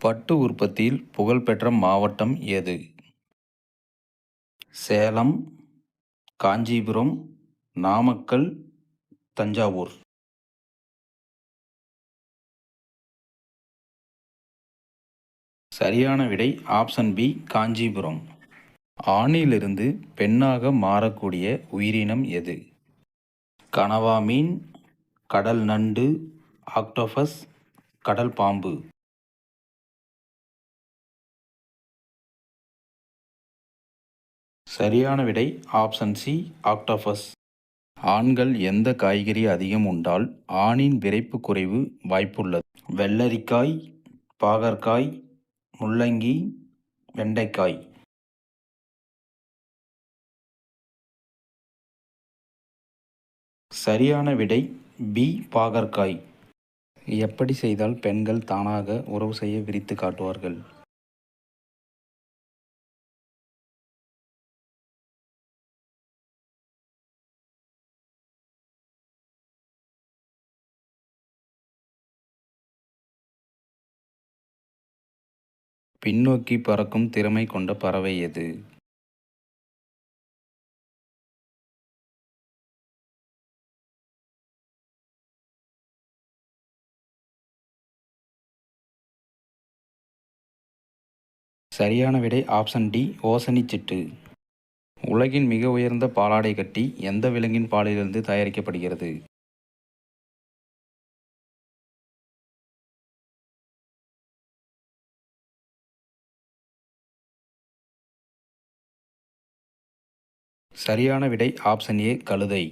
பட்டு உற்பத்தியில் புகழ்பெற்ற மாவட்டம் எது? சேலம், காஞ்சிபுரம், நாமக்கல், தஞ்சாவூர். சரியான விடை ஆப்ஷன் பி காஞ்சிபுரம். ஆணிலிருந்து பெண்ணாக மாறக்கூடிய உயிரினம் எது? கனவா மீன், கடல் நண்டு, ஆக்டோபஸ், கடல் பாம்பு. சரியான விடை ஆப்ஷன் சி ஆக்டோபஸ். ஆண்கள் எந்த காய்கறி அதிகம் உண்டால் ஆணின் விரைப்பு குறைவு வாய்ப்புள்ளது? வெள்ளரிக்காய், பாகற்காய், முள்ளங்கி, வெண்டைக்காய். சரியான விடை பி பாகற்காய். எப்படி செய்தால் பெண்கள் தானாக உறவு செய்ய விரித்து காட்டுவார்கள்? பின்னோக்கி பறக்கும் திறமை கொண்ட பறவை எது? சரியான விடை ஆப்ஷன் டி ஓசனிச்சிட்டு. உலகின் மிக உயர்ந்த பாலாடை கட்டி எந்த விலங்கின் பாலிலிருந்து தயாரிக்கப்படுகிறது? சரியான விடை ஆப்ஷன் ஏ கழுதை.